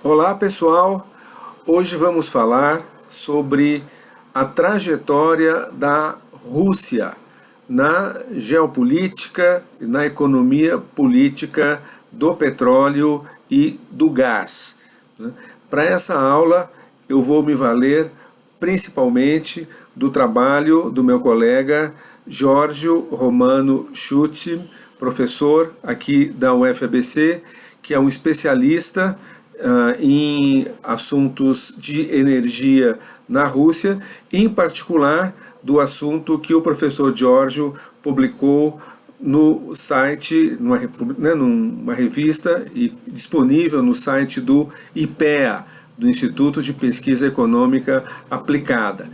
Olá pessoal, hoje vamos falar sobre a trajetória da Rússia na geopolítica e na economia política do petróleo e do gás. Para essa aula eu vou me valer principalmente do trabalho do meu colega Giorgio Romano Schutzim, professor aqui da UFABC, que é um especialista em assuntos de energia na Rússia, em particular do assunto que o professor Giorgio publicou no site, numa revista e disponível no site do IPEA, do Instituto de Pesquisa Econômica Aplicada.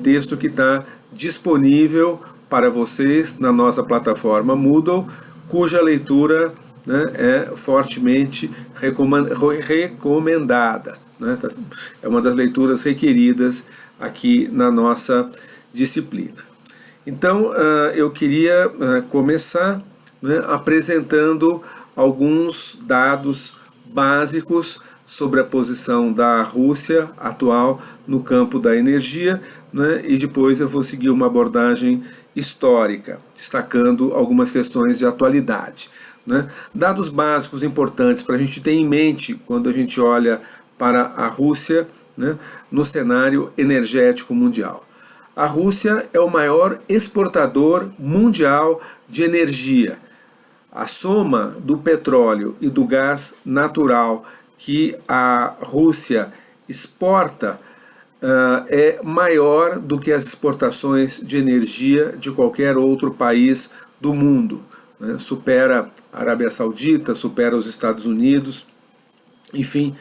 Texto que está disponível para vocês na nossa plataforma Moodle, cuja leitura é fortemente recomendada. É uma das leituras requeridas aqui na nossa disciplina. Então, eu queria começar apresentando alguns dados básicos sobre a posição da Rússia atual no campo da energia, e depois eu vou seguir uma abordagem histórica, destacando algumas questões de atualidade. Dados básicos importantes para a gente ter em mente quando a gente olha para a Rússia no cenário energético mundial. A Rússia é o maior exportador mundial de energia. A soma do petróleo e do gás natural que a Rússia exporta é maior do que as exportações de energia de qualquer outro país do mundo. Supera a Arábia Saudita, supera os Estados Unidos, enfim,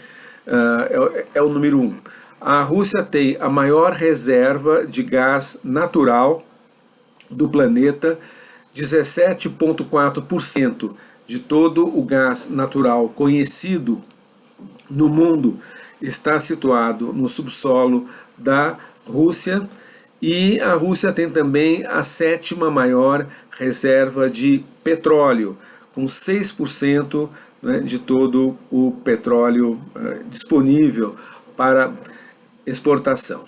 é o número 1. A Rússia tem a maior reserva de gás natural do planeta, 17,4% de todo o gás natural conhecido no mundo está situado no subsolo da Rússia, e a Rússia tem também a 7ª maior reserva de petróleo, com 6% de todo o petróleo disponível para exportação.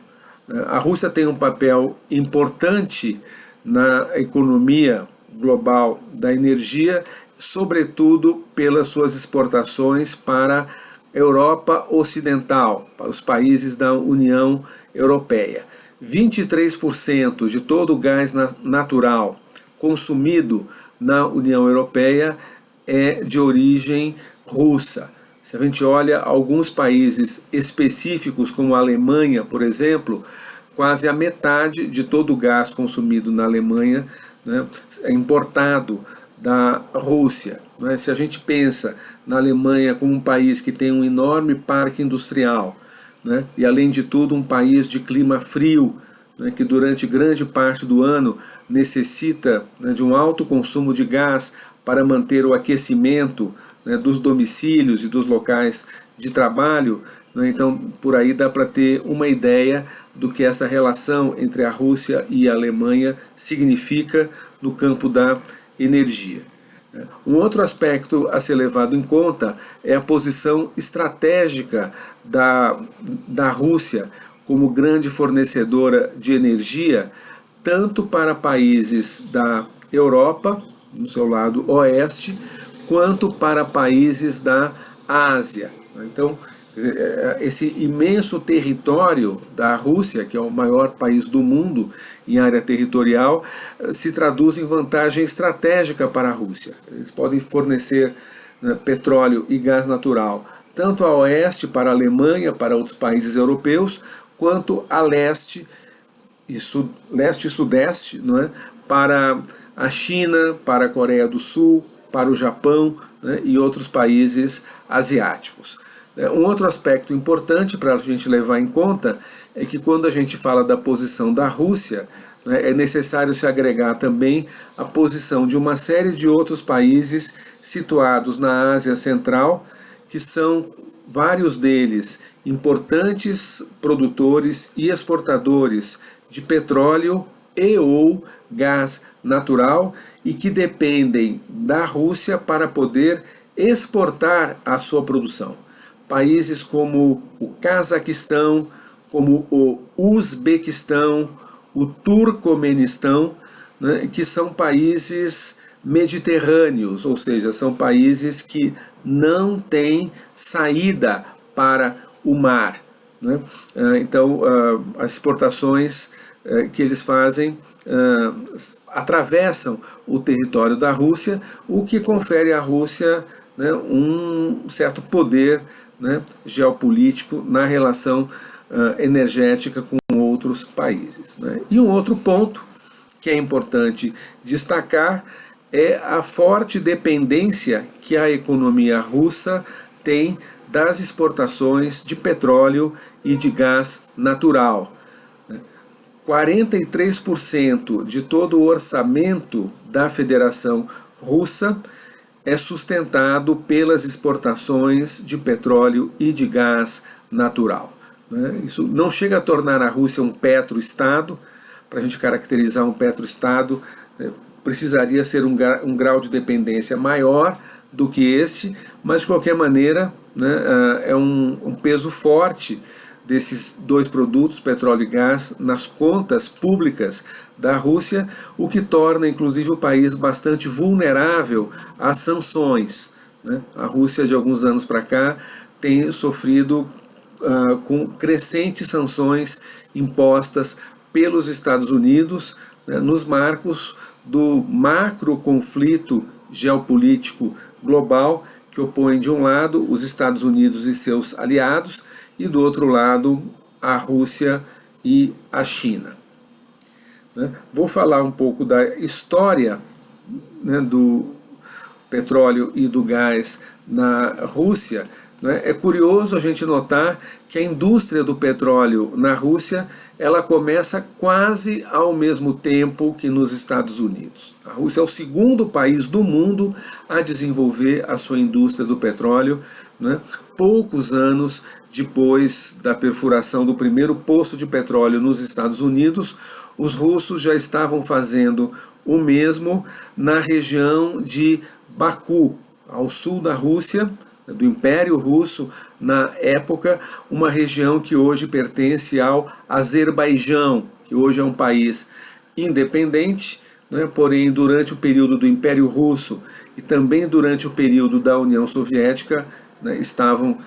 A Rússia tem um papel importante na economia global da energia, sobretudo pelas suas exportações para a Europa Ocidental, para os países da União Europeia. 23% de todo o gás natural consumido na União Europeia é de origem russa. Se a gente olha alguns países específicos, como a Alemanha, por exemplo, quase a metade de todo o gás consumido na Alemanha é importado da Rússia. Se a gente pensa na Alemanha como um país que tem um enorme parque industrial, e além de tudo um país de clima frio, que durante grande parte do ano necessita de um alto consumo de gás para manter o aquecimento dos domicílios e dos locais de trabalho, então por aí dá para ter uma ideia do que essa relação entre a Rússia e a Alemanha significa no campo da energia. Um outro aspecto a ser levado em conta é a posição estratégica da Rússia como grande fornecedora de energia, tanto para países da Europa, no seu lado oeste, quanto para países da Ásia. Então, esse imenso território da Rússia, que é o maior país do mundo em área territorial, se traduz em vantagem estratégica para a Rússia. Eles podem fornecer petróleo e gás natural tanto a oeste para a Alemanha, para outros países europeus, quanto a leste e sudeste, para a China, para a Coreia do Sul, para o Japão e outros países asiáticos. Um outro aspecto importante para a gente levar em conta é que quando a gente fala da posição da Rússia, é necessário se agregar também a posição de uma série de outros países situados na Ásia Central, que são vários deles importantes produtores e exportadores de petróleo e ou gás natural e que dependem da Rússia para poder exportar a sua produção. países como o Cazaquistão, como o Uzbequistão, o Turcomenistão, né, que são países mediterrâneos, ou seja, são países que não têm saída para o mar, né? Então, as exportações que eles fazem atravessam o território da Rússia, o que confere à Rússia, né, um certo poder, né, geopolítico na relação energética com outros países, né? E um outro ponto que é importante destacar é a forte dependência que a economia russa tem das exportações de petróleo e de gás natural. 43% de todo o orçamento da Federação Russa é sustentado pelas exportações de petróleo e de gás natural. Isso não chega a tornar a Rússia um petroestado. Para a gente caracterizar um petroestado, precisaria ser um grau de dependência maior do que este, mas de qualquer maneira, né, é um peso forte desses dois produtos, petróleo e gás, nas contas públicas da Rússia, o que torna inclusive o país bastante vulnerável às sanções, né? A Rússia de alguns anos para cá tem sofrido com crescentes sanções impostas pelos Estados Unidos, né, nos marcos do macro conflito geopolítico global que opõe de um lado os Estados Unidos e seus aliados e do outro lado a Rússia e a China. Vou falar um pouco da história, né, do petróleo e do gás na Rússia. É curioso a gente notar que a indústria do petróleo na Rússia ela começa quase ao mesmo tempo que nos Estados Unidos. A Rússia é o segundo país do mundo a desenvolver a sua indústria do petróleo, né? Poucos anos depois da perfuração do primeiro poço de petróleo nos Estados Unidos, os russos já estavam fazendo o mesmo na região de Baku, ao sul da Rússia, do Império Russo, na época, uma região que hoje pertence ao Azerbaijão, que hoje é um país independente, né, porém durante o período do Império Russo e também durante o período da União Soviética, né, estavam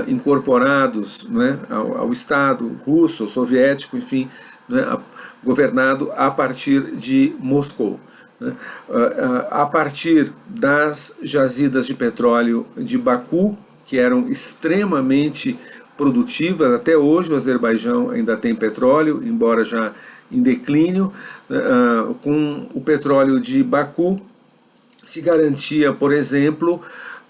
incorporados, né, ao Estado russo, soviético, enfim, né, governado a partir de Moscou. A partir das jazidas de petróleo de Baku, que eram extremamente produtivas, até hoje o Azerbaijão ainda tem petróleo, embora já em declínio. Com o petróleo de Baku se garantia, por exemplo,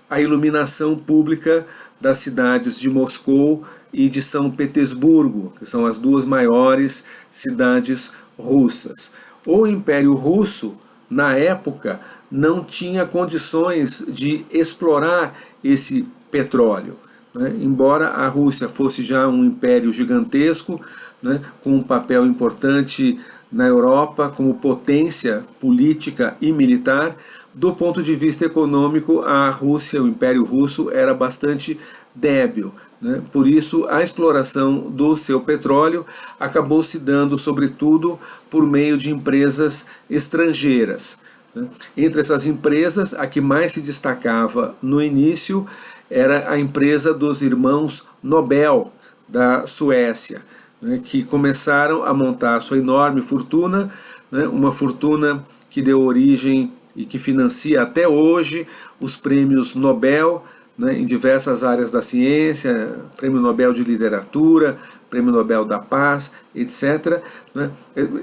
a iluminação pública das cidades de Moscou e de São Petersburgo, que são as duas maiores cidades russas. O Império Russo, na época, não tinha condições de explorar esse petróleo, né? Embora a Rússia fosse já um império gigantesco, né, com um papel importante na Europa como potência política e militar, do ponto de vista econômico, a Rússia, o Império Russo, era bastante débil, né? Por isso, a exploração do seu petróleo acabou se dando, sobretudo, por meio de empresas estrangeiras, né? Entre essas empresas, a que mais se destacava no início era a empresa dos irmãos Nobel, da Suécia, né, que começaram a montar a sua enorme fortuna, né, uma fortuna que deu origem e que financia até hoje os prêmios Nobel, né, em diversas áreas da ciência, Prêmio Nobel de Literatura, Prêmio Nobel da Paz, etc. Né,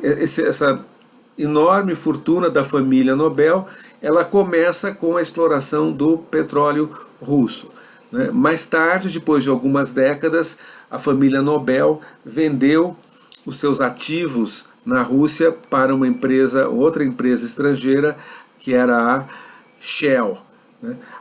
essa enorme fortuna da família Nobel, ela começa com a exploração do petróleo russo. Né. Mais tarde, depois de algumas décadas, a família Nobel vendeu os seus ativos na Rússia para uma empresa, outra empresa estrangeira, que era a Shell.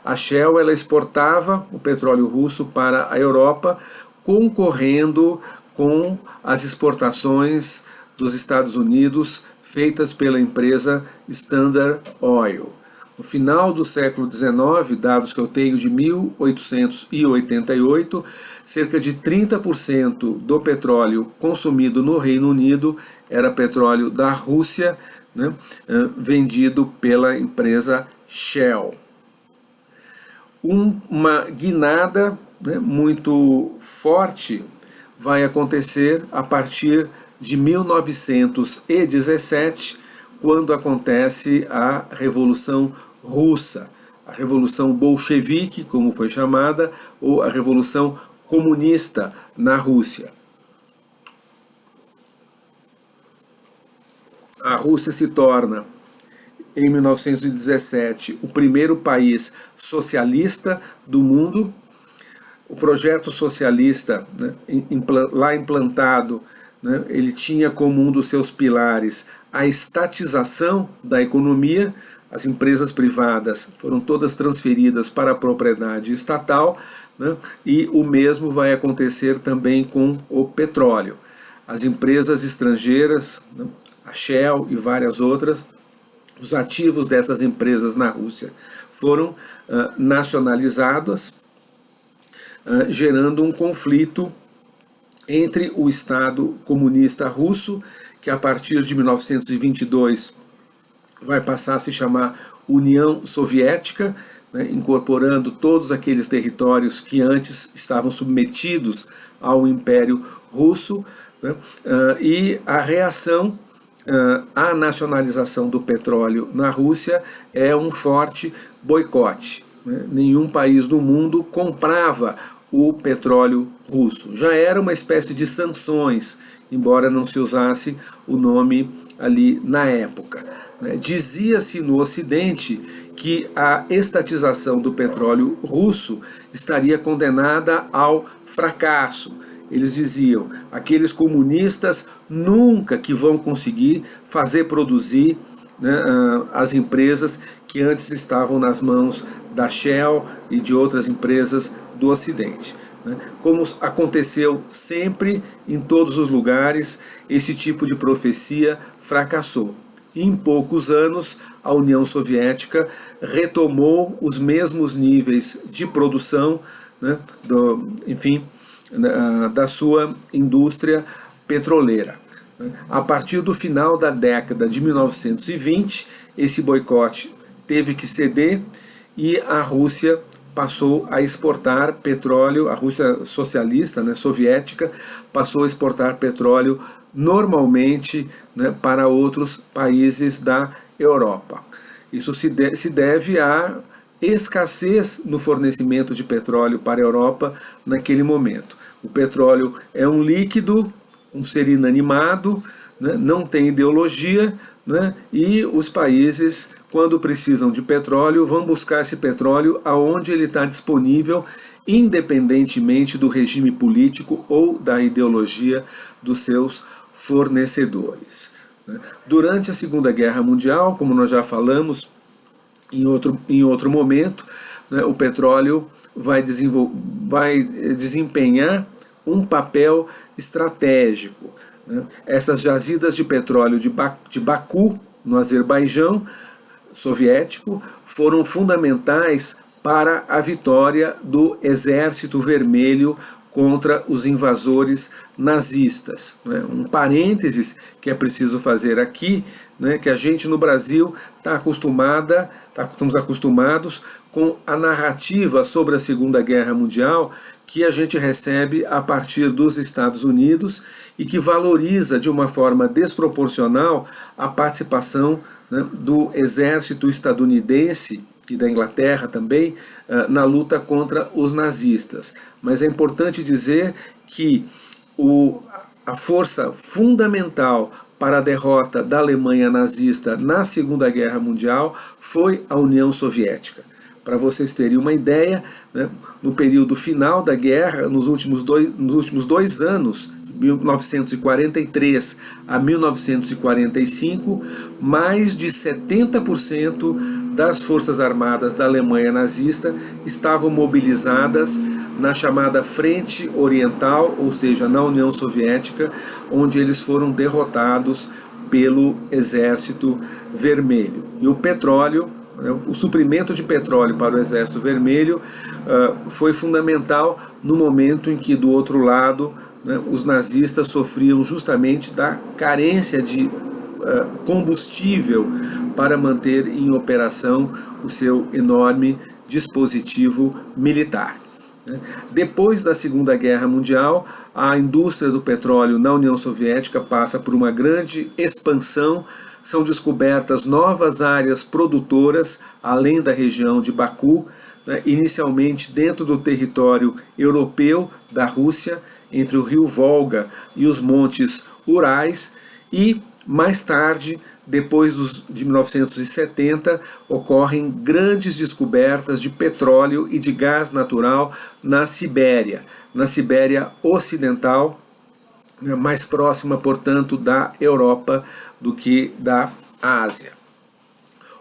A Shell ela exportava o petróleo russo para a Europa, concorrendo com as exportações dos Estados Unidos feitas pela empresa Standard Oil. No final do século XIX, dados que eu tenho de 1888, cerca de 30% do petróleo consumido no Reino Unido era petróleo da Rússia, né, vendido pela empresa Shell. Uma guinada, né, muito forte vai acontecer a partir de 1917, quando acontece a Revolução Russa, a Revolução Bolchevique, como foi chamada, ou a Revolução Comunista na Rússia. A Rússia se torna, em 1917, o primeiro país socialista do mundo. O projeto socialista, né, lá implantado, né, ele tinha como um dos seus pilares a estatização da economia. As empresas privadas foram todas transferidas para a propriedade estatal, né, e o mesmo vai acontecer também com o petróleo. As empresas estrangeiras, né, a Shell e várias outras, os ativos dessas empresas na Rússia foram nacionalizados, gerando um conflito entre o Estado comunista russo, que a partir de 1922 vai passar a se chamar União Soviética, né, incorporando todos aqueles territórios que antes estavam submetidos ao Império Russo, né, e a reação à nacionalização do petróleo na Rússia é um forte boicote. Né? Nenhum país do mundo comprava o petróleo russo. Já era uma espécie de sanções, embora não se usasse o nome ali na época. Né? Dizia-se no Ocidente que a estatização do petróleo russo estaria condenada ao fracasso. Eles diziam, aqueles comunistas nunca que vão conseguir fazer produzir, né, as empresas que antes estavam nas mãos da Shell e de outras empresas do Ocidente. Né. Como aconteceu sempre em todos os lugares, esse tipo de profecia fracassou. E em poucos anos, a União Soviética retomou os mesmos níveis de produção, né, da sua indústria petroleira. A partir do final da década de 1920, esse boicote teve que ceder e a Rússia passou a exportar petróleo, a Rússia socialista, né, soviética, passou a exportar petróleo normalmente, né, para outros países da Europa. Isso se deve à escassez no fornecimento de petróleo para a Europa naquele momento. O petróleo é um líquido, um ser inanimado, né, não tem ideologia, né, e os países, quando precisam de petróleo, vão buscar esse petróleo aonde ele está disponível, independentemente do regime político ou da ideologia dos seus fornecedores. Durante a Segunda Guerra Mundial, como nós já falamos em outro momento, né, o petróleo vai desempenhar um papel estratégico. Né. Essas jazidas de petróleo de Baku, no Azerbaijão soviético, foram fundamentais para a vitória do Exército Vermelho contra os invasores nazistas. Um parênteses que é preciso fazer aqui, né, que a gente no Brasil estamos acostumados com a narrativa sobre a Segunda Guerra Mundial que a gente recebe a partir dos Estados Unidos e que valoriza de uma forma desproporcional a participação, né, do exército estadunidense e da Inglaterra também, na luta contra os nazistas. Mas é importante dizer que a força fundamental para a derrota da Alemanha nazista na Segunda Guerra Mundial foi a União Soviética. Para vocês terem uma ideia, né, no período final da guerra, nos últimos dois anos, 1943 a 1945, mais de 70% das forças armadas da Alemanha nazista estavam mobilizadas na chamada Frente Oriental, ou seja, na União Soviética, onde eles foram derrotados pelo Exército Vermelho. E o petróleo, O suprimento de petróleo para o Exército Vermelho foi fundamental no momento em que, do outro lado, né, os nazistas sofriam justamente da carência de combustível para manter em operação o seu enorme dispositivo militar. Depois da Segunda Guerra Mundial, a indústria do petróleo na União Soviética passa por uma grande expansão. São descobertas novas áreas produtoras, além da região de Baku, né, inicialmente dentro do território europeu da Rússia, entre o rio Volga e os montes Urais, e mais tarde, depois de 1970, ocorrem grandes descobertas de petróleo e de gás natural na Sibéria Ocidental, mais próxima, portanto, da Europa do que da Ásia.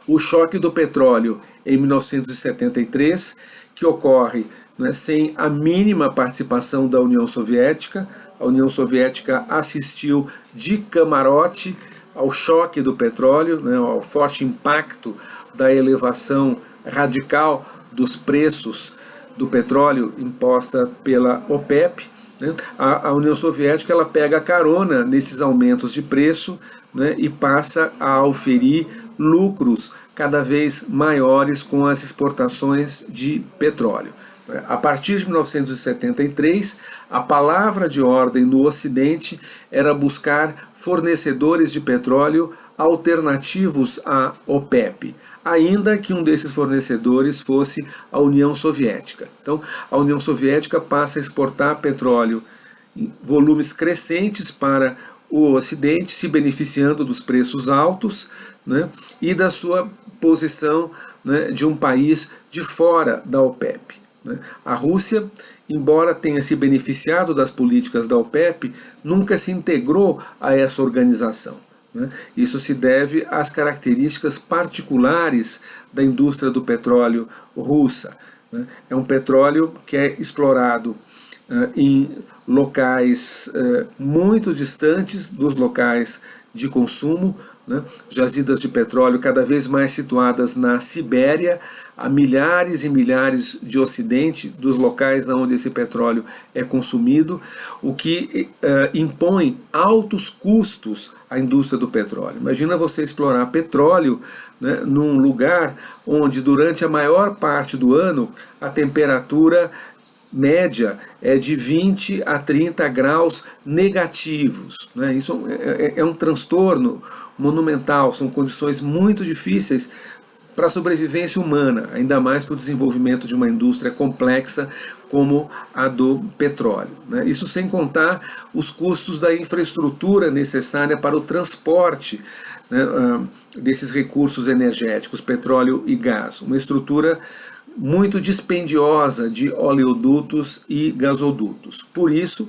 O choque do petróleo em 1973, que ocorre, né, sem a mínima participação da União Soviética. A União Soviética assistiu de camarote ao choque do petróleo, né, ao forte impacto da elevação radical dos preços do petróleo imposta pela OPEP. Né. A União Soviética ela pega carona nesses aumentos de preço, né, e passa a auferir lucros cada vez maiores com as exportações de petróleo. A partir de 1973, a palavra de ordem no Ocidente era buscar fornecedores de petróleo alternativos à OPEP, ainda que um desses fornecedores fosse a União Soviética. Então, a União Soviética passa a exportar petróleo em volumes crescentes para o Ocidente, se beneficiando dos preços altos, né, e da sua posição, né, de um país de fora da OPEP. A Rússia, embora tenha se beneficiado das políticas da OPEP, nunca se integrou a essa organização. Isso se deve às características particulares da indústria do petróleo russa. É um petróleo que é explorado em locais muito distantes dos locais de consumo, né? Jazidas de petróleo cada vez mais situadas na Sibéria, a milhares e milhares de ocidente dos locais onde esse petróleo é consumido, o que impõe altos custos à indústria do petróleo. Imagina você explorar petróleo, né, num lugar onde durante a maior parte do ano a temperatura média é de 20 a 30 graus negativos. Né? Isso é um transtorno monumental, são condições muito difíceis para a sobrevivência humana, ainda mais para o desenvolvimento de uma indústria complexa como a do petróleo. Né? Isso sem contar os custos da infraestrutura necessária para o transporte, né, desses recursos energéticos, petróleo e gás. Uma estrutura muito dispendiosa de oleodutos e gasodutos. Por isso,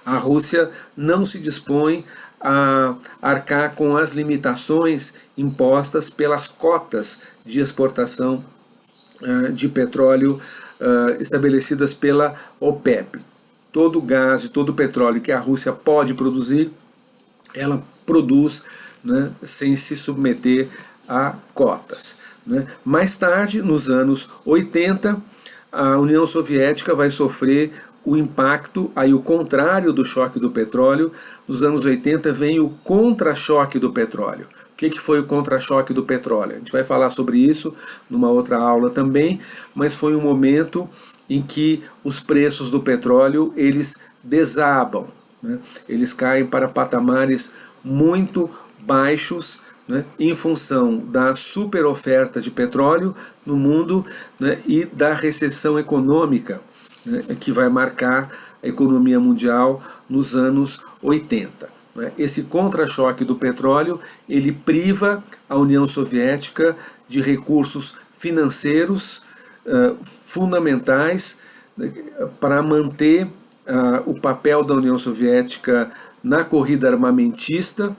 a Rússia não se dispõe a arcar com as limitações impostas pelas cotas de exportação de petróleo estabelecidas pela OPEP. Todo o gás e todo o petróleo que a Rússia pode produzir, ela produz, né, sem se submeter a cotas. Né? Mais tarde, nos anos 80, a União Soviética vai sofrer o impacto, aí o contrário do choque do petróleo. Nos anos 80 vem o contra-choque do petróleo. O que foi o contra-choque do petróleo? A gente vai falar sobre isso numa outra aula também, mas foi um momento em que os preços do petróleo eles desabam, né? Eles caem para patamares muito baixos, né, em função da superoferta de petróleo no mundo, né, e da recessão econômica, né, que vai marcar a economia mundial nos anos 80. Né. Esse contra-choque do petróleo ele priva a União Soviética de recursos financeiros fundamentais, né, para manter o papel da União Soviética na corrida armamentista.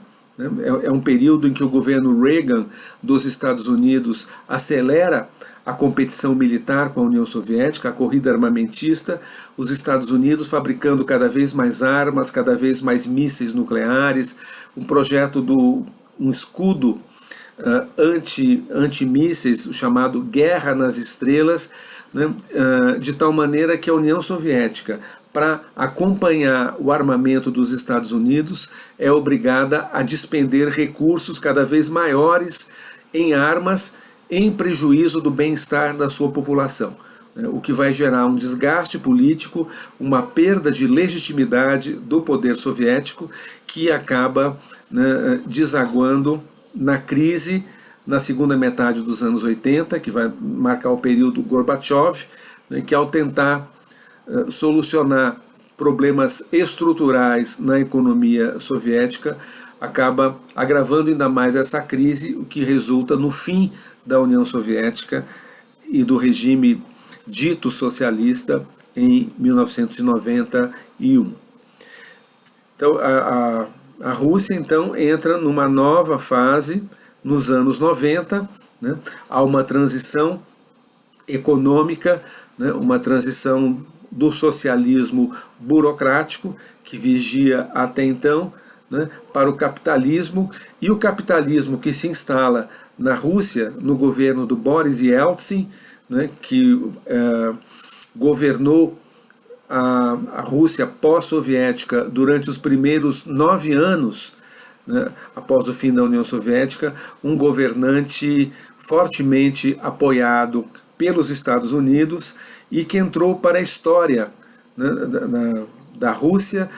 É um período em que o governo Reagan dos Estados Unidos acelera a competição militar com a União Soviética, a corrida armamentista, os Estados Unidos fabricando cada vez mais armas, cada vez mais mísseis nucleares, um projeto um escudo antimísseis, o chamado Guerra nas Estrelas, né, de tal maneira que a União Soviética, para acompanhar o armamento dos Estados Unidos, é obrigada a despender recursos cada vez maiores em armas, em prejuízo do bem-estar da sua população, o que vai gerar um desgaste político, uma perda de legitimidade do poder soviético, que acaba, né, desaguando na crise na segunda metade dos anos 80, que vai marcar o período Gorbachev, né, que ao tentar solucionar problemas estruturais na economia soviética, acaba agravando ainda mais essa crise, o que resulta no fim da União Soviética e do regime dito socialista em 1991. Então, a Rússia então entra numa nova fase nos anos 90, né? Há uma transição econômica, né? Uma transição do socialismo burocrático, que vigia até então, né, para o capitalismo, e o capitalismo que se instala na Rússia, no governo do Boris Yeltsin, né, que governou a Rússia pós-soviética durante os primeiros 9 anos, né, após o fim da União Soviética, um governante fortemente apoiado pelos Estados Unidos e que entrou para a história, né, da Rússia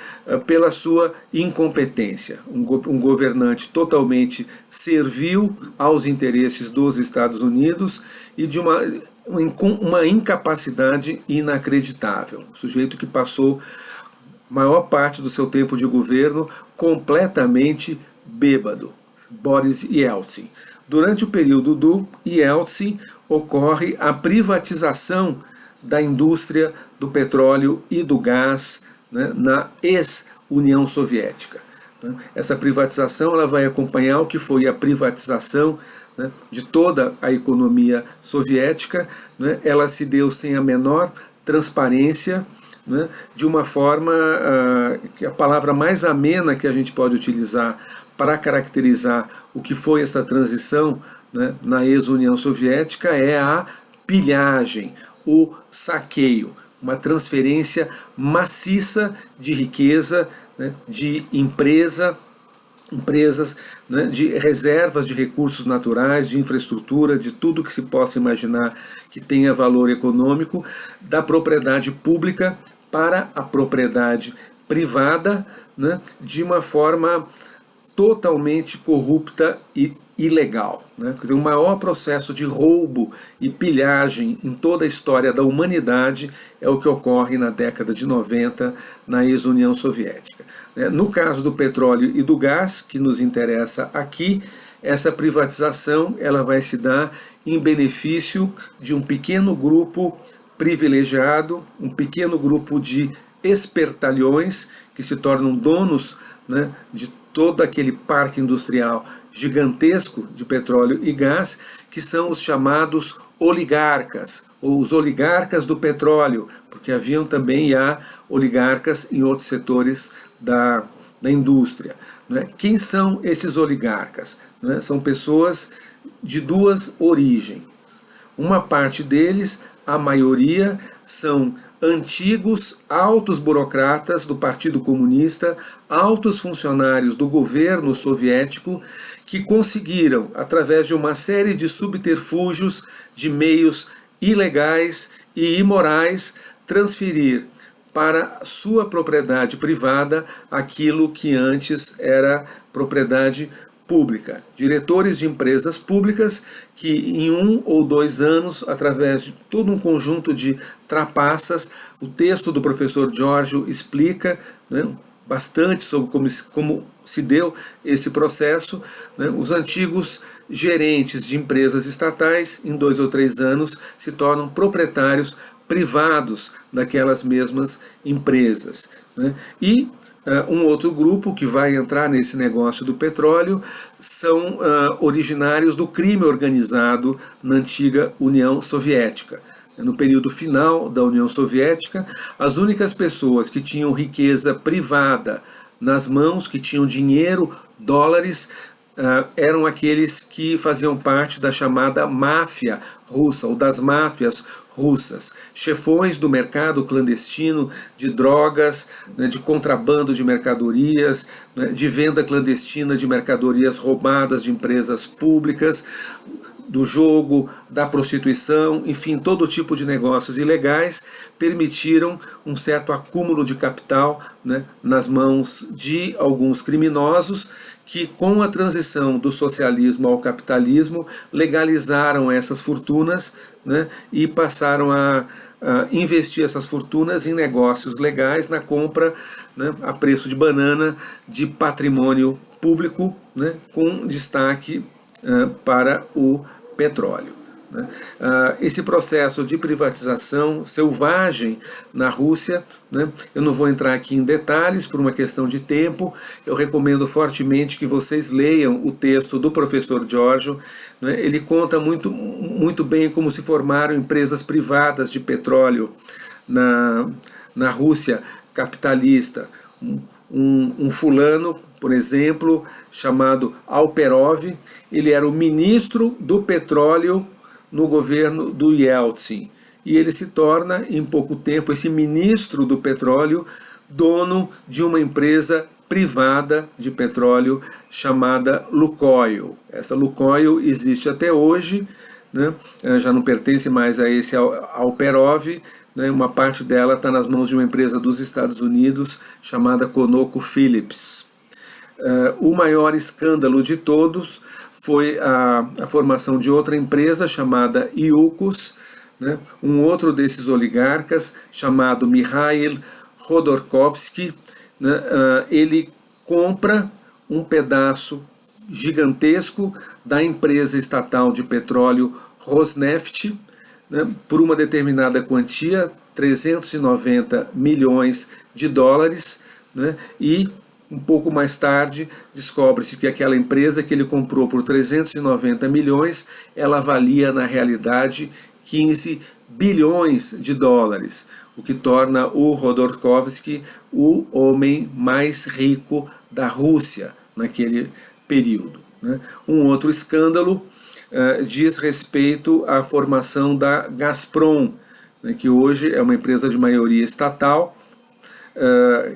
pela sua incompetência. Um governante totalmente servil aos interesses dos Estados Unidos e de uma incapacidade inacreditável. Um sujeito que passou a maior parte do seu tempo de governo completamente bêbado. Boris Yeltsin. Durante o período do Yeltsin, ocorre a privatização da indústria do petróleo e do gás, né, na ex-União Soviética. Essa privatização ela vai acompanhar o que foi a privatização, né, de toda a economia soviética, né. Ela se deu sem a menor transparência, né, de uma forma que a palavra mais amena que a gente pode utilizar para caracterizar o que foi essa transição, né, na ex-União Soviética é a pilhagem, o saqueio, uma transferência maciça de riqueza, né, de empresas, né, de reservas de recursos naturais, de infraestrutura, de tudo que se possa imaginar que tenha valor econômico, da propriedade pública para a propriedade privada, né, de uma forma totalmente corrupta e ilegal, né? Quer dizer, o maior processo de roubo e pilhagem em toda a história da humanidade é o que ocorre na década de 90 na ex-União Soviética. No caso do petróleo e do gás, que nos interessa aqui, essa privatização ela vai se dar em benefício de um pequeno grupo privilegiado, um pequeno grupo de espertalhões que se tornam donos, né, de todo aquele parque industrial gigantesco de petróleo e gás, que são os chamados oligarcas, ou os oligarcas do petróleo, porque haviam também oligarcas em outros setores da indústria. Né? Quem são esses oligarcas? Né? São pessoas de duas origens. Uma parte deles, a maioria, são antigos altos burocratas do Partido Comunista, altos funcionários do governo soviético, que conseguiram, através de uma série de subterfúgios, de meios ilegais e imorais, transferir para sua propriedade privada aquilo que antes era propriedade pública. Diretores de empresas públicas que em 1 ou 2 anos, através de todo um conjunto de trapaças, o texto do professor Giorgio explica, né, bastante sobre como se deu esse processo, né, os antigos gerentes de empresas estatais, em 2 ou 3 anos, se tornam proprietários privados daquelas mesmas empresas. Né, e um outro grupo que vai entrar nesse negócio do petróleo são originários do crime organizado na antiga União Soviética. No período final da União Soviética, as únicas pessoas que tinham riqueza privada nas mãos, que tinham dinheiro, dólares, eram aqueles que faziam parte da chamada máfia russa, ou das máfias russas, chefões do mercado clandestino de drogas, né, de contrabando de mercadorias, né, de venda clandestina de mercadorias roubadas de empresas públicas, do jogo, da prostituição, enfim, todo tipo de negócios ilegais permitiram um certo acúmulo de capital, né, nas mãos de alguns criminosos que, com a transição do socialismo ao capitalismo, legalizaram essas fortunas, né, e passaram a investir essas fortunas em negócios legais, na compra, né, a preço de banana, de patrimônio público, né, com destaque para o petróleo. Né? Esse processo de privatização selvagem na Rússia, né, eu não vou entrar aqui em detalhes por uma questão de tempo, eu recomendo fortemente que vocês leiam o texto do professor Giorgio, né, ele conta muito bem como se formaram empresas privadas de petróleo na Rússia capitalista. Um fulano, por exemplo, chamado Alperov, ele era o ministro do petróleo no governo do Yeltsin. E ele se torna, em pouco tempo, esse ministro do petróleo, dono de uma empresa privada de petróleo chamada Lukoil. Essa Lukoil existe até hoje, né? Já não pertence mais a esse Alperov, né? Uma parte dela está nas mãos de uma empresa dos Estados Unidos chamada ConocoPhillips. O maior escândalo de todos foi a formação de outra empresa chamada Yukos, né? Um outro desses oligarcas chamado Mikhail Khodorkovsky, né? Ele compra um pedaço gigantesco da empresa estatal de petróleo Rosneft, né, por uma determinada quantia, 390 milhões de dólares, né, e um pouco mais tarde descobre-se que aquela empresa que ele comprou por 390 milhões, ela valia na realidade 15 bilhões de dólares, o que torna o Khodorkovsky o homem mais rico da Rússia naquele período. Né. Um outro escândalo diz respeito à formação da Gazprom, né, que hoje é uma empresa de maioria estatal,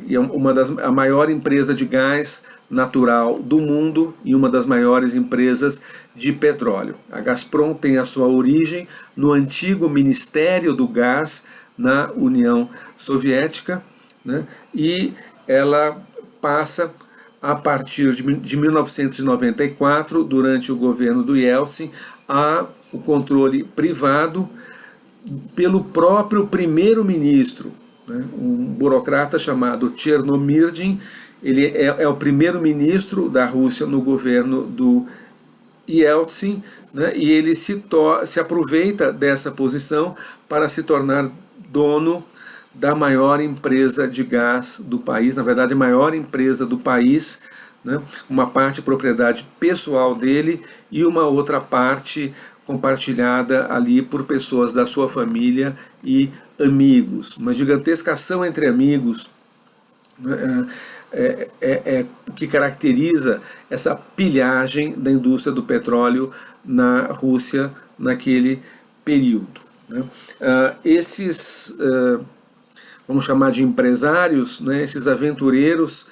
e é a maior empresa de gás natural do mundo e uma das maiores empresas de petróleo. A Gazprom tem a sua origem no antigo Ministério do Gás na União Soviética, né, e ela passa a partir de 1994, durante o governo do Yeltsin, o controle privado pelo próprio primeiro-ministro, né, um burocrata chamado Chernomyrdin. Ele é o primeiro-ministro da Rússia no governo do Yeltsin, né, e ele se aproveita dessa posição para se tornar dono da maior empresa de gás do país, na verdade a maior empresa do país, né? Uma parte propriedade pessoal dele e uma outra parte compartilhada ali por pessoas da sua família e amigos. Uma gigantesca ação entre amigos, né? É o que caracteriza essa pilhagem da indústria do petróleo na Rússia naquele período, né? Vamos chamar de empresários, né, esses aventureiros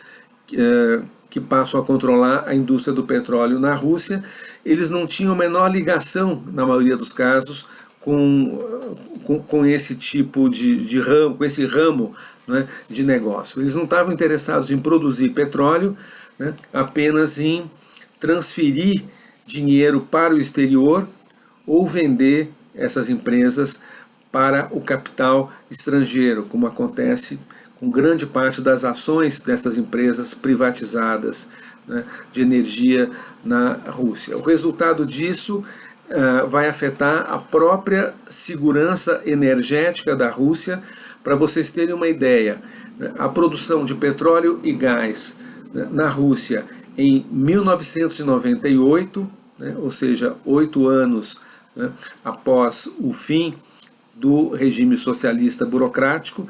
que passam a controlar a indústria do petróleo na Rússia, eles não tinham a menor ligação, na maioria dos casos, com esse tipo de ramo, com esse ramo, né, de negócio. Eles não estavam interessados em produzir petróleo, né, apenas em transferir dinheiro para o exterior ou vender essas empresas para o capital estrangeiro, como acontece com grande parte das ações dessas empresas privatizadas, né, de energia na Rússia. O resultado disso vai afetar a própria segurança energética da Rússia. Para vocês terem uma ideia, né, a produção de petróleo e gás, né, na Rússia em 1998, né, ou seja, 8 anos, né, após o fim do regime socialista burocrático.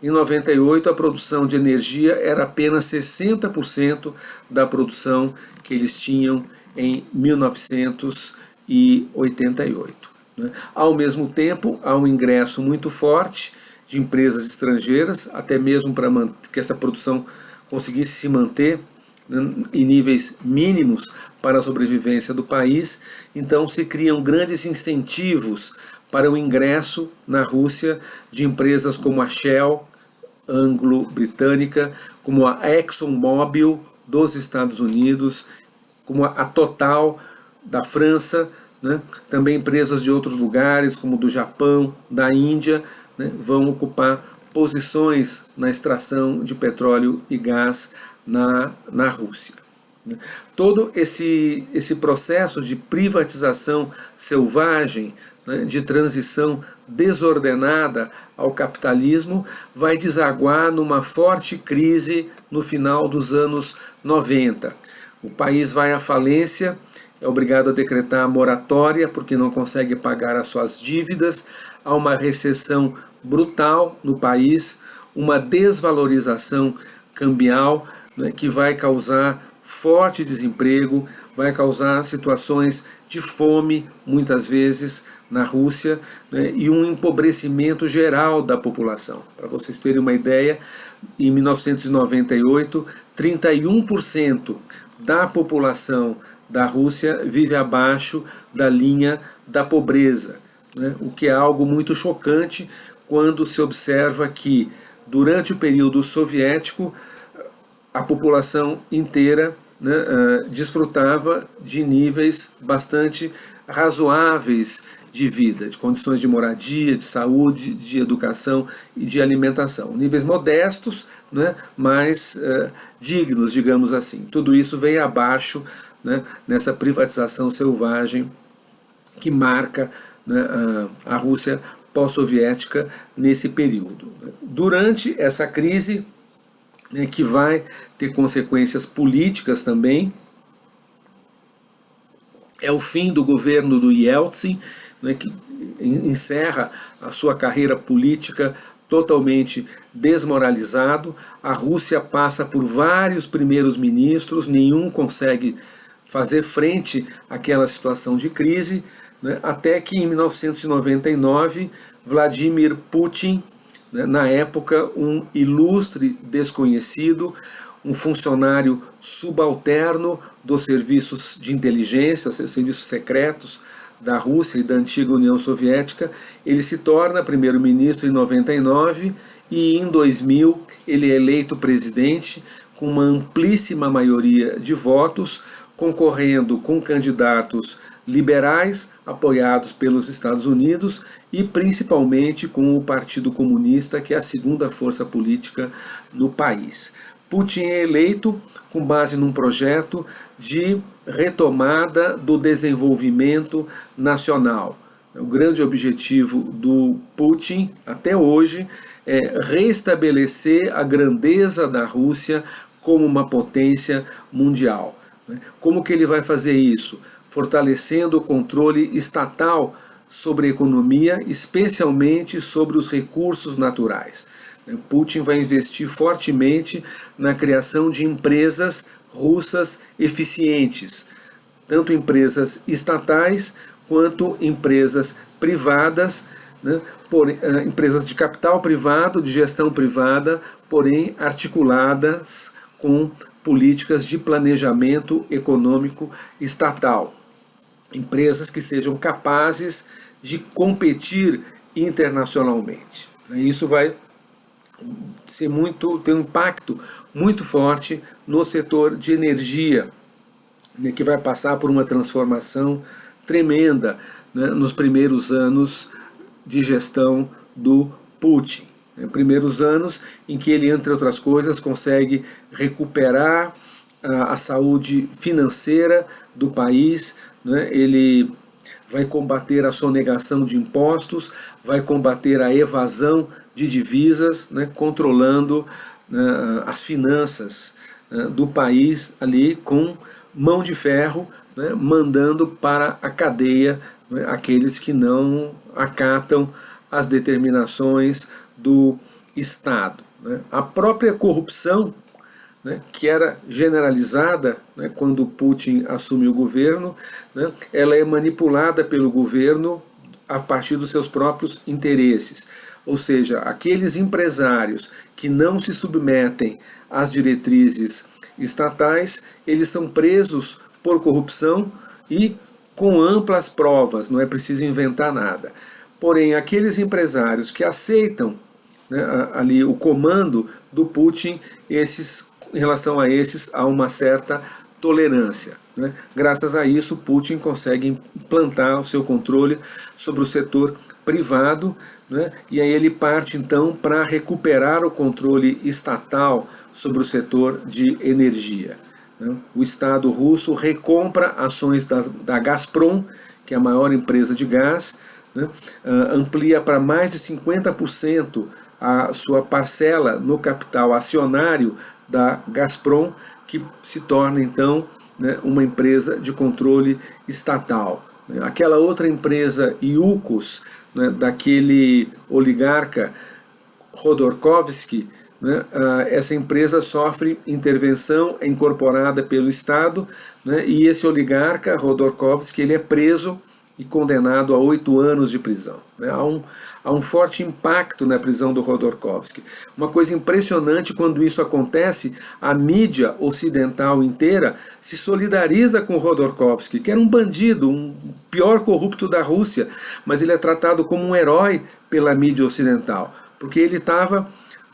Em 98, a produção de energia era apenas 60% da produção que eles tinham em 1988. Né? Ao mesmo tempo, há um ingresso muito forte de empresas estrangeiras, até mesmo para que essa produção conseguisse se manter, né, em níveis mínimos para a sobrevivência do país. Então se criam grandes incentivos para o ingresso na Rússia de empresas como a Shell, anglo-britânica, como a ExxonMobil dos Estados Unidos, como a Total da França, né? Também empresas de outros lugares, como do Japão, da Índia, né? Vão ocupar posições na extração de petróleo e gás na Rússia. Todo esse processo de privatização selvagem, né, de transição desordenada ao capitalismo, vai desaguar numa forte crise no final dos anos 90. O país vai à falência, é obrigado a decretar moratória porque não consegue pagar as suas dívidas, há uma recessão brutal no país, uma desvalorização cambial, né, que vai causar forte desemprego, vai causar situações de fome, muitas vezes, na Rússia, né, e um empobrecimento geral da população. Para vocês terem uma ideia, em 1998, 31% da população da Rússia vive abaixo da linha da pobreza, né, o que é algo muito chocante quando se observa que, durante o período soviético, a população inteira, né, desfrutava de níveis bastante razoáveis de vida, de condições de moradia, de saúde, de educação e de alimentação. Níveis modestos, né, mas dignos, digamos assim. Tudo isso veio abaixo, né, nessa privatização selvagem que marca, né, a Rússia pós-soviética nesse período. Durante essa crise, né, que vai ter consequências políticas também, é o fim do governo do Yeltsin, né, que encerra a sua carreira política totalmente desmoralizado. A Rússia passa por vários primeiros ministros, nenhum consegue fazer frente àquela situação de crise, né, até que em 1999, Vladimir Putin, né, na época um ilustre desconhecido, um funcionário subalterno dos serviços de inteligência, os serviços secretos da Rússia e da antiga União Soviética, ele se torna primeiro-ministro em 99 e em 2000 ele é eleito presidente com uma amplíssima maioria de votos, concorrendo com candidatos liberais apoiados pelos Estados Unidos e principalmente com o Partido Comunista, que é a segunda força política no país. Putin é eleito com base num projeto de retomada do desenvolvimento nacional. O grande objetivo do Putin até hoje é restabelecer a grandeza da Rússia como uma potência mundial. Como que ele vai fazer isso? Fortalecendo o controle estatal sobre a economia, especialmente sobre os recursos naturais. Putin vai investir fortemente na criação de empresas russas eficientes, tanto empresas estatais quanto empresas privadas, né, empresas de capital privado, de gestão privada, porém articuladas com políticas de planejamento econômico estatal. Empresas que sejam capazes de competir internacionalmente. Isso vai ter um impacto muito forte no setor de energia, né, que vai passar por uma transformação tremenda, né, nos primeiros anos de gestão do Putin. Primeiros anos em que ele, entre outras coisas, consegue recuperar a saúde financeira do país, né? Ele vai combater a sonegação de impostos, vai combater a evasão de divisas, né? Controlando, né, as finanças, né, do país ali com mão de ferro, né? Mandando para a cadeia, né, aqueles que não acatam as determinações do Estado, né. A própria corrupção, né, que era generalizada, né, quando Putin assume o governo, né, ela é manipulada pelo governo a partir dos seus próprios interesses. Ou seja, aqueles empresários que não se submetem às diretrizes estatais, eles são presos por corrupção e com amplas provas, não é preciso inventar nada. Porém, aqueles empresários que aceitam, né, ali o comando do Putin, em relação a esses há uma certa tolerância, né? Graças a isso, Putin consegue implantar o seu controle sobre o setor privado, né? E aí ele parte então para recuperar o controle estatal sobre o setor de energia, né? O Estado russo recompra ações da Gazprom, que é a maior empresa de gás, né? Amplia para mais de 50% a sua parcela no capital acionário da Gazprom, que se torna então, né, uma empresa de controle estatal. Aquela outra empresa, Yukos, né, daquele oligarca Khodorkovsky, né, essa empresa sofre intervenção, é incorporada pelo Estado, né, e esse oligarca Khodorkovsky, ele é preso e condenado a 8 anos de prisão. Há um forte impacto na prisão do Khodorkovsky. Uma coisa impressionante, quando isso acontece, a mídia ocidental inteira se solidariza com Khodorkovsky, que era um bandido, um pior corrupto da Rússia, mas ele é tratado como um herói pela mídia ocidental, porque ele estava,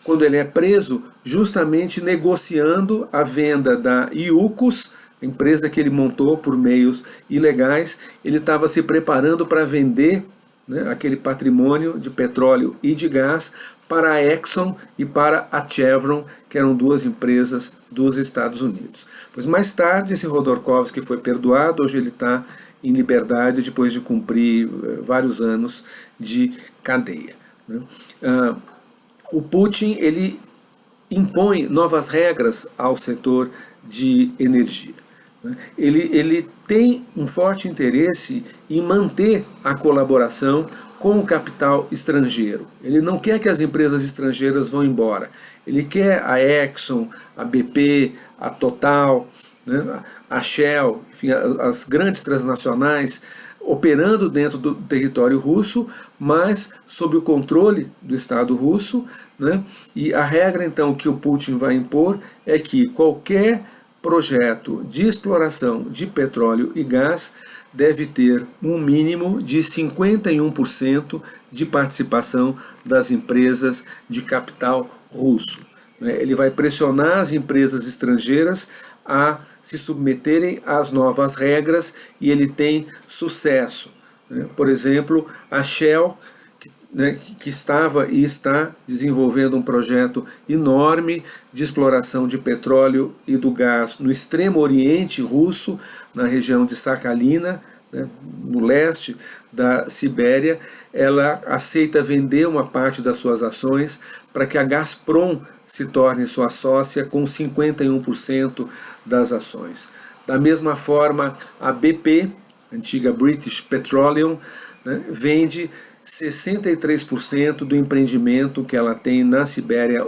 quando ele é preso, justamente negociando a venda da Yukos, empresa que ele montou por meios ilegais. Ele estava se preparando para vender, né, aquele patrimônio de petróleo e de gás para a Exxon e para a Chevron, que eram 2 empresas dos Estados Unidos. Pois mais tarde esse Khodorkovsky foi perdoado, hoje ele está em liberdade depois de cumprir vários anos de cadeia, né? O Putin, ele impõe novas regras ao setor de energia. Ele tem um forte interesse em manter a colaboração com o capital estrangeiro. Ele não quer que as empresas estrangeiras vão embora. Ele quer a Exxon, a BP, a Total, né, a Shell, enfim, as grandes transnacionais operando dentro do território russo, mas sob o controle do Estado russo, né? E a regra então que o Putin vai impor é que qualquer projeto de exploração de petróleo e gás deve ter um mínimo de 51% de participação das empresas de capital russo. Ele vai pressionar as empresas estrangeiras a se submeterem às novas regras e ele tem sucesso. Por exemplo, a Shell, que estava e está desenvolvendo um projeto enorme de exploração de petróleo e do gás no extremo oriente russo, na região de Sakhalina, né, no leste da Sibéria. Ela aceita vender uma parte das suas ações para que a Gazprom se torne sua sócia com 51% das ações. Da mesma forma, a BP, antiga British Petroleum, né, vende 63% do empreendimento que ela tem na Sibéria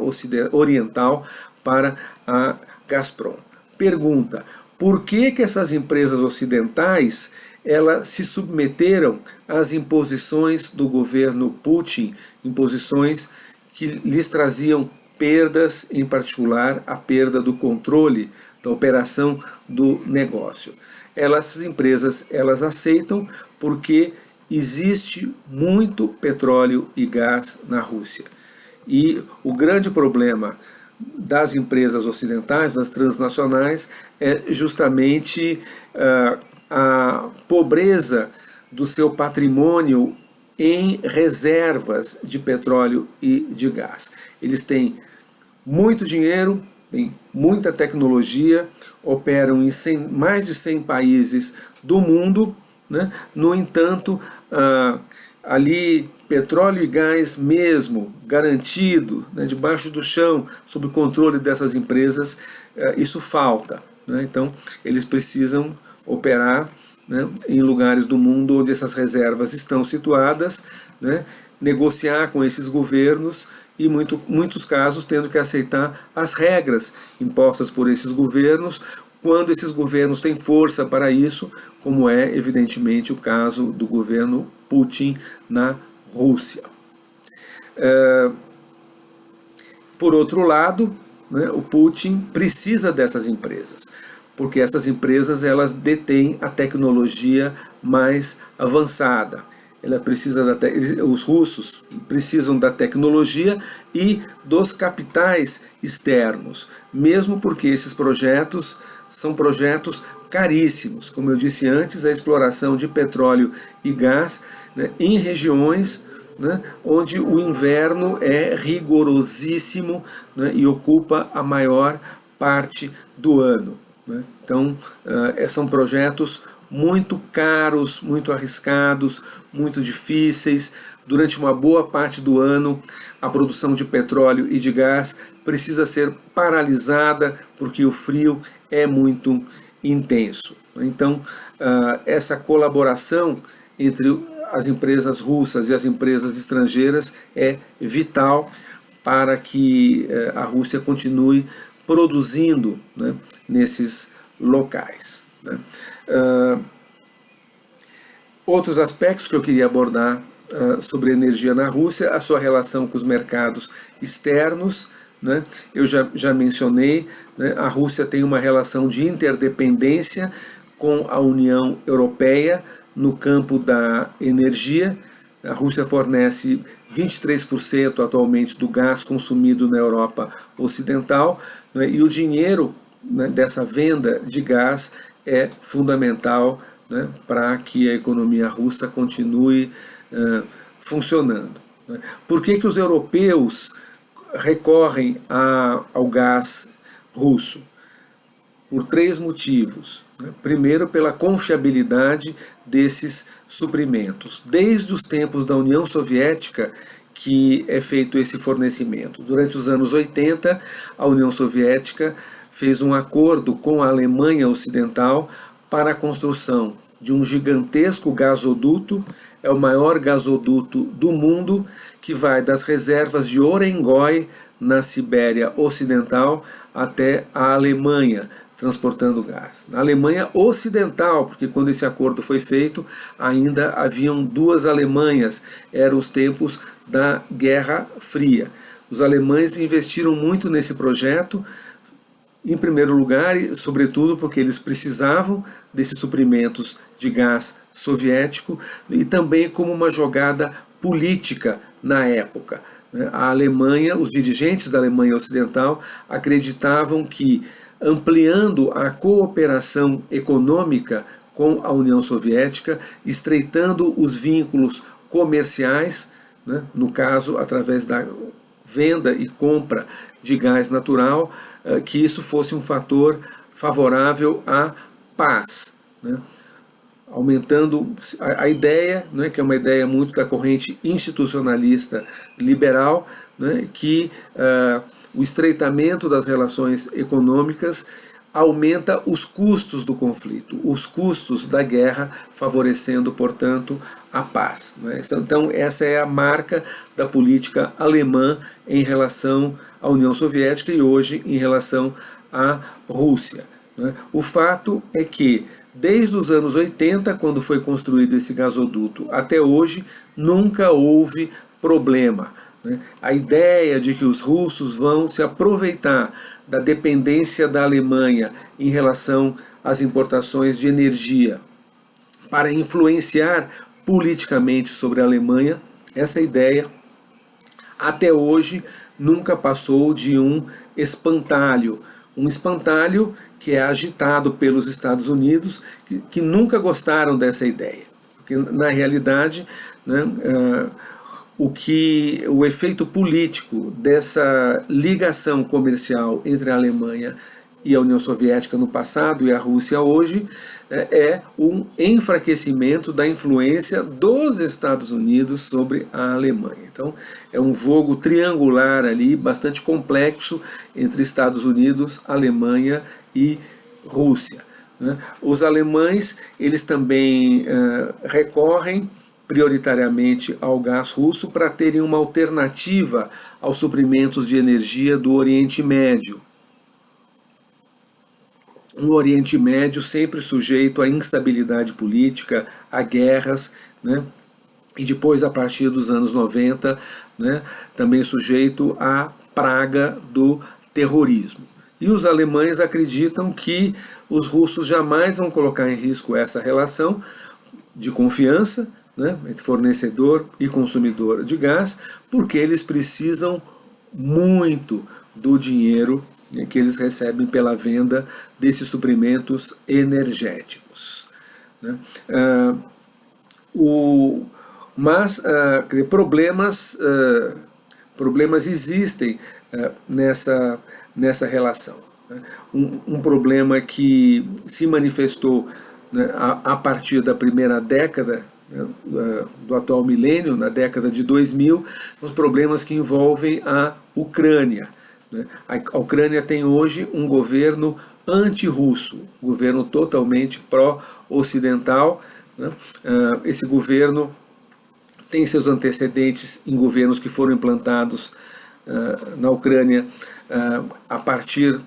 Oriental para a Gazprom. Pergunta: por que essas empresas ocidentais elas se submeteram às imposições do governo Putin, imposições que lhes traziam perdas, em particular a perda do controle da operação do negócio? Essas empresas elas aceitam porque existe muito petróleo e gás na Rússia. E o grande problema das empresas ocidentais, das transnacionais, é justamente a pobreza do seu patrimônio em reservas de petróleo e de gás. Eles têm muito dinheiro, têm muita tecnologia, operam em mais de 100 países do mundo, né? No entanto, ali petróleo e gás mesmo, garantido, né, debaixo do chão, sob o controle dessas empresas, isso falta, né? Então eles precisam operar né, em lugares do mundo onde essas reservas estão situadas, né, negociar com esses governos e, muitos casos, tendo que aceitar as regras impostas por esses governos, quando esses governos têm força para isso, como é, evidentemente, o caso do governo Putin na Rússia. Por outro lado, né, o Putin precisa dessas empresas, porque essas empresas elas detêm a tecnologia mais avançada. Os russos precisam da tecnologia e dos capitais externos, mesmo porque esses projetos são projetos caríssimos. Como eu disse antes, a exploração de petróleo e gás, né, em regiões, né, onde o inverno é rigorosíssimo, né, e ocupa a maior parte do ano, né. Então, são projetos muito caros, muito arriscados, muito difíceis. Durante uma boa parte do ano, a produção de petróleo e de gás precisa ser paralisada porque o frio é muito intenso. Então, essa colaboração entre as empresas russas e as empresas estrangeiras é vital para que a Rússia continue produzindo, né, nesses locais, né. Outros aspectos que eu queria abordar sobre energia na Rússia, a sua relação com os mercados externos, né. Eu já mencionei, né, a Rússia tem uma relação de interdependência com a União Europeia no campo da energia. A Rússia fornece 23% atualmente do gás consumido na Europa Ocidental, né, e o dinheiro, né, dessa venda de gás é fundamental, né, para que a economia russa continue funcionando, né. Por que os europeus recorrem ao gás russo? Por 3 motivos. Primeiro, pela confiabilidade desses suprimentos. Desde os tempos da União Soviética que é feito esse fornecimento. Durante os anos 80, a União Soviética fez um acordo com a Alemanha Ocidental para a construção de um gigantesco gasoduto, é o maior gasoduto do mundo, que vai das reservas de Orengói, na Sibéria Ocidental, até a Alemanha, transportando gás. Na Alemanha Ocidental, porque quando esse acordo foi feito, ainda haviam 2 Alemanhas, eram os tempos da Guerra Fria. Os alemães investiram muito nesse projeto, em primeiro lugar, e sobretudo porque eles precisavam desses suprimentos de gás soviético, e também como uma jogada política na época. A Alemanha, os dirigentes da Alemanha Ocidental acreditavam que, ampliando a cooperação econômica com a União Soviética, estreitando os vínculos comerciais, né, no caso através da venda e compra de gás natural, que isso fosse um fator favorável à paz, né, aumentando a ideia, né, que é uma ideia muito da corrente institucionalista liberal, né, que o estreitamento das relações econômicas aumenta os custos do conflito, os custos da guerra, favorecendo, portanto, a paz, né? Então, essa é a marca da política alemã em relação à União Soviética e hoje em relação à Rússia, né? O fato é que, desde os anos 80, quando foi construído esse gasoduto, até hoje, nunca houve problema. A ideia de que os russos vão se aproveitar da dependência da Alemanha em relação às importações de energia para influenciar politicamente sobre a Alemanha, essa ideia até hoje nunca passou de um espantalho que é agitado pelos Estados Unidos, que nunca gostaram dessa ideia, porque na realidade, né, o efeito político dessa ligação comercial entre a Alemanha e a União Soviética no passado e a Rússia hoje é um enfraquecimento da influência dos Estados Unidos sobre a Alemanha. Então é um jogo triangular ali, bastante complexo, entre Estados Unidos, Alemanha e Rússia. né? Os alemães, eles também recorrem prioritariamente ao gás russo para terem uma alternativa aos suprimentos de energia do Oriente Médio. Um Oriente Médio sempre sujeito à instabilidade política, a guerras, né? E depois, a partir dos anos 90, né, também sujeito à praga do terrorismo. E os alemães acreditam que os russos jamais vão colocar em risco essa relação de confiança, né, entre fornecedor e consumidor de gás, porque eles precisam muito do dinheiro, né, que eles recebem pela venda desses suprimentos energéticos, né. Mas problemas existem nessa relação. Um problema que se manifestou, né, a partir da primeira década, né, do atual milênio, na década de 2000, os problemas que envolvem a Ucrânia, né. A Ucrânia tem hoje um governo anti-russo, governo totalmente pró-ocidental, né. Esse governo tem seus antecedentes em governos que foram implantados na Ucrânia a partir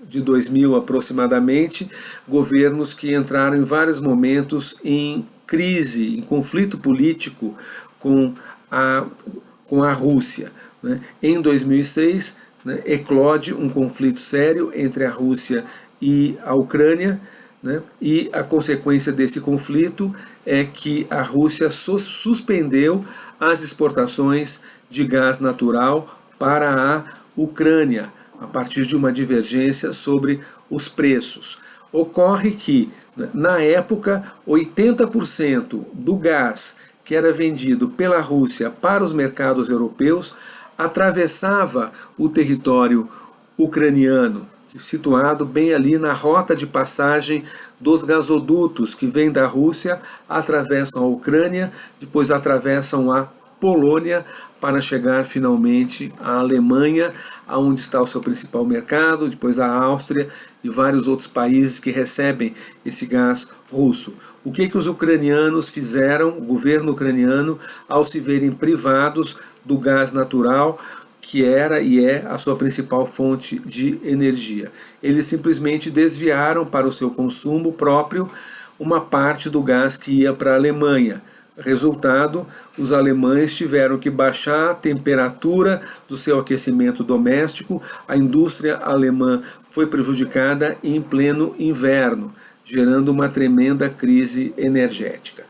de 2000 aproximadamente, governos que entraram em vários momentos em crise, em conflito político com a Rússia, né. Em 2006, né, eclode um conflito sério entre a Rússia e a Ucrânia, né, e a consequência desse conflito é que a Rússia suspendeu as exportações de gás natural para a Ucrânia, a partir de uma divergência sobre os preços. Ocorre que, na época, 80% do gás que era vendido pela Rússia para os mercados europeus atravessava o território ucraniano, situado bem ali na rota de passagem dos gasodutos que vêm da Rússia, atravessam a Ucrânia, depois atravessam a Polônia para chegar finalmente à Alemanha, onde está o seu principal mercado, depois a Áustria e vários outros países que recebem esse gás russo. O que os ucranianos fizeram, o governo ucraniano, ao se verem privados do gás natural, que era e é a sua principal fonte de energia? Eles simplesmente desviaram para o seu consumo próprio uma parte do gás que ia para a Alemanha. Resultado, os alemães tiveram que baixar a temperatura do seu aquecimento doméstico, a indústria alemã foi prejudicada em pleno inverno, gerando uma tremenda crise energética.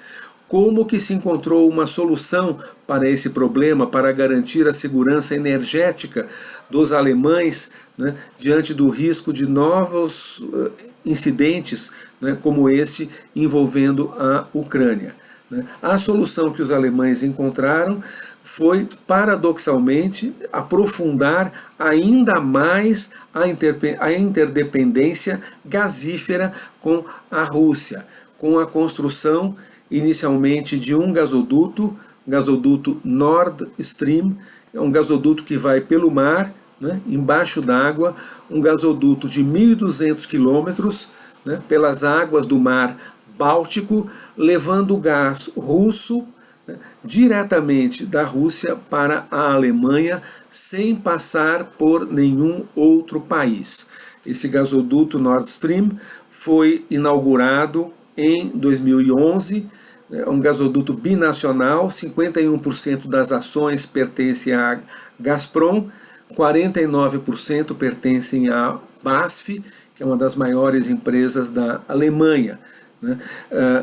Como que se encontrou uma solução para esse problema, para garantir a segurança energética dos alemães, né, diante do risco de novos incidentes, né, como esse envolvendo a Ucrânia? A solução que os alemães encontraram foi, paradoxalmente, aprofundar ainda mais a interdependência gasífera com a Rússia, com a construção inicialmente de um gasoduto Nord Stream, é um gasoduto que vai pelo mar, né, embaixo d'água, um gasoduto de 1.200 quilômetros, né, pelas águas do mar Báltico, levando gás russo, né, diretamente da Rússia para a Alemanha, sem passar por nenhum outro país. Esse gasoduto Nord Stream foi inaugurado em 2011, é um gasoduto binacional, 51% das ações pertencem à Gazprom, 49% pertencem à BASF, que é uma das maiores empresas da Alemanha.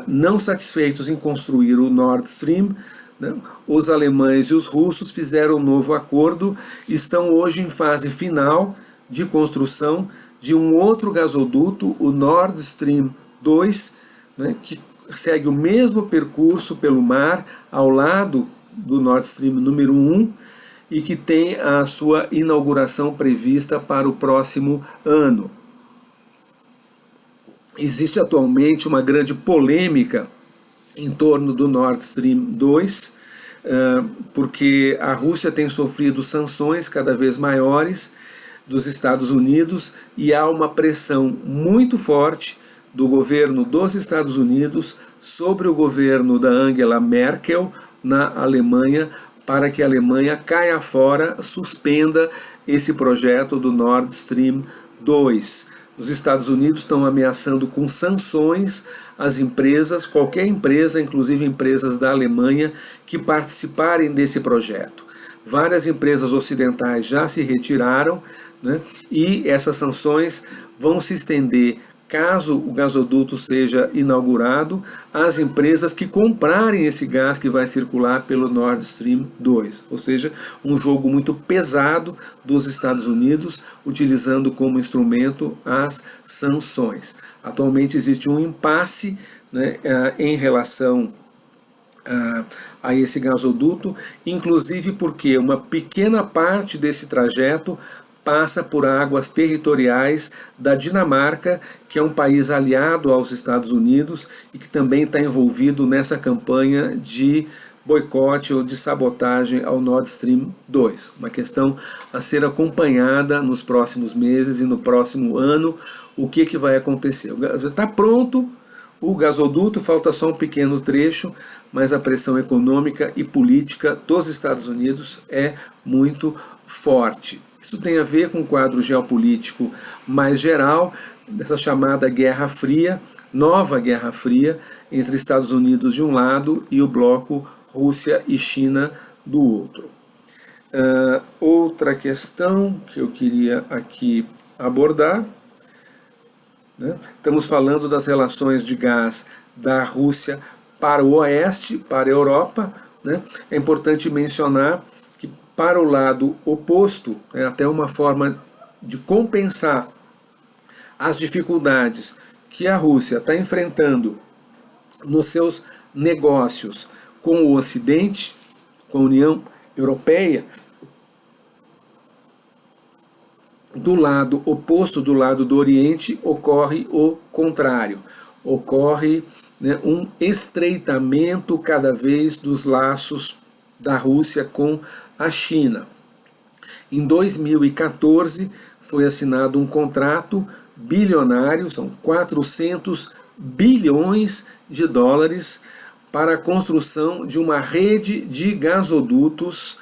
Não satisfeitos em construir o Nord Stream, né, os alemães e os russos fizeram um novo acordo e estão hoje em fase final de construção de um outro gasoduto, o Nord Stream 2, né, que segue o mesmo percurso pelo mar ao lado do Nord Stream número 1 e que tem a sua inauguração prevista para o próximo ano. Existe atualmente uma grande polêmica em torno do Nord Stream 2, porque a Rússia tem sofrido sanções cada vez maiores dos Estados Unidos e há uma pressão muito forte do governo dos Estados Unidos sobre o governo da Angela Merkel na Alemanha, para que a Alemanha caia fora, suspenda esse projeto do Nord Stream 2. Os Estados Unidos estão ameaçando com sanções as empresas, qualquer empresa, inclusive empresas da Alemanha, que participarem desse projeto. Várias empresas ocidentais já se retiraram, né, e essas sanções vão se estender, caso o gasoduto seja inaugurado, às empresas que comprarem esse gás que vai circular pelo Nord Stream 2. Ou seja, um jogo muito pesado dos Estados Unidos, utilizando como instrumento as sanções. Atualmente existe um impasse, né, em relação a esse gasoduto, inclusive porque uma pequena parte desse trajeto passa por águas territoriais da Dinamarca, que é um país aliado aos Estados Unidos e que também está envolvido nessa campanha de boicote ou de sabotagem ao Nord Stream 2. Uma questão a ser acompanhada nos próximos meses e no próximo ano, o que vai acontecer. Está pronto o gasoduto, falta só um pequeno trecho, mas a pressão econômica e política dos Estados Unidos é muito forte. Isso tem a ver com o quadro geopolítico mais geral, dessa chamada Guerra Fria, nova Guerra Fria, entre Estados Unidos de um lado e o bloco Rússia e China do outro. Outra questão que eu queria aqui abordar, né? Estamos falando das relações de gás da Rússia para o oeste, para a Europa, né? É importante mencionar que para o lado oposto, é até uma forma de compensar as dificuldades que a Rússia está enfrentando nos seus negócios com o Ocidente, com a União Europeia. Do lado oposto, do lado do Oriente, ocorre o contrário. Ocorre, né, um estreitamento cada vez dos laços da Rússia com a China. Em 2014 foi assinado um contrato bilionário, são 400 bilhões de dólares, para a construção de uma rede de gasodutos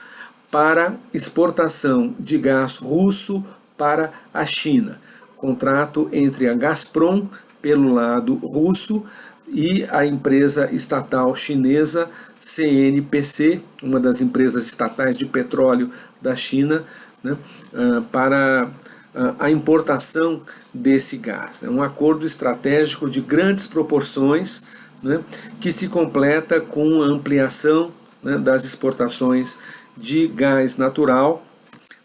para exportação de gás russo para a China. Contrato entre a Gazprom, pelo lado russo, e a empresa estatal chinesa CNPC, uma das empresas estatais de petróleo da China, né, para a importação desse gás. É um acordo estratégico de grandes proporções, né, que se completa com a ampliação, né, das exportações de gás natural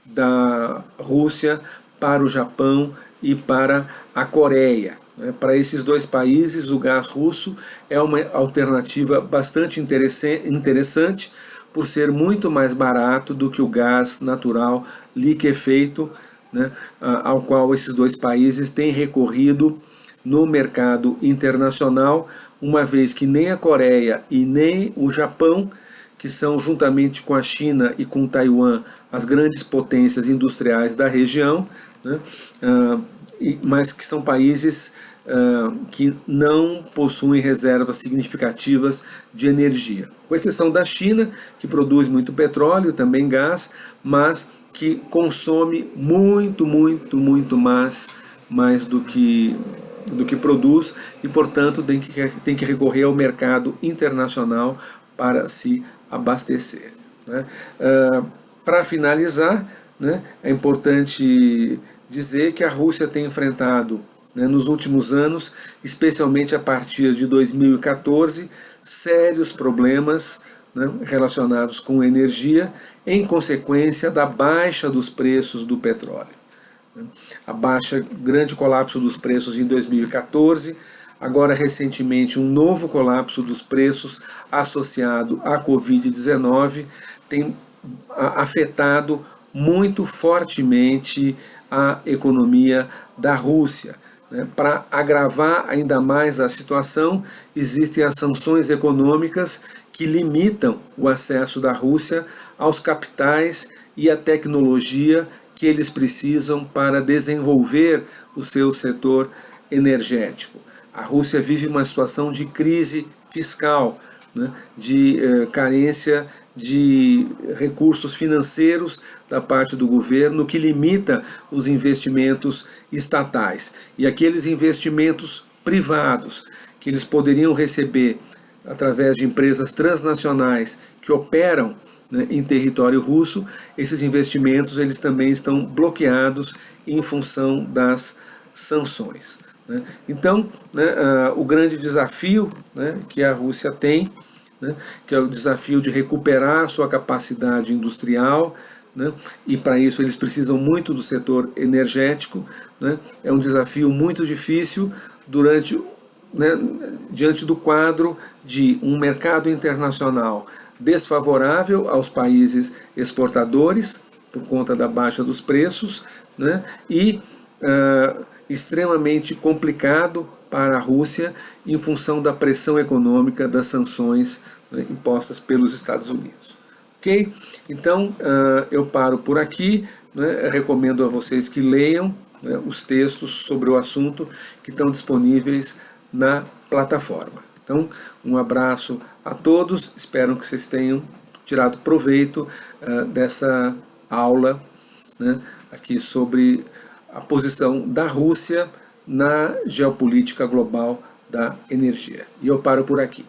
da Rússia para o Japão e para a Coreia. Para esses dois países, o gás russo é uma alternativa bastante interessante, por ser muito mais barato do que o gás natural liquefeito, né, ao qual esses dois países têm recorrido no mercado internacional, uma vez que nem a Coreia e nem o Japão, que são, juntamente com a China e com Taiwan, as grandes potências industriais da região, né, mas que são países que não possuem reservas significativas de energia. Com exceção da China, que produz muito petróleo, também gás, mas que consome muito mais do que produz, e, portanto, tem que recorrer ao mercado internacional para se abastecer, né? Para finalizar, né, é importante dizer que a Rússia tem enfrentado, né, nos últimos anos, especialmente a partir de 2014, sérios problemas, né, relacionados com energia, em consequência da baixa dos preços do petróleo. Grande colapso dos preços em 2014, agora recentemente um novo colapso dos preços associado à Covid-19 tem afetado muito fortemente a economia da Rússia. Para agravar ainda mais a situação, existem as sanções econômicas que limitam o acesso da Rússia aos capitais e à tecnologia que eles precisam para desenvolver o seu setor energético. A Rússia vive uma situação de crise fiscal, né, de carência de recursos financeiros da parte do governo, que limita os investimentos estatais. E aqueles investimentos privados que eles poderiam receber através de empresas transnacionais que operam, né, em território russo, esses investimentos eles também estão bloqueados em função das sanções, né? Então, né, o grande desafio, né, que a Rússia tem, né, que é o desafio de recuperar sua capacidade industrial, né, e para isso eles precisam muito do setor energético, né, é um desafio muito difícil diante do quadro de um mercado internacional desfavorável aos países exportadores, por conta da baixa dos preços, né, e extremamente complicado para a Rússia em função da pressão econômica das sanções, né, impostas pelos Estados Unidos. Ok? Então eu paro por aqui, né, recomendo a vocês que leiam, né, os textos sobre o assunto que estão disponíveis na plataforma. Então, um abraço a todos, espero que vocês tenham tirado proveito dessa aula, né, aqui sobre a posição da Rússia na geopolítica global da energia. E eu paro por aqui.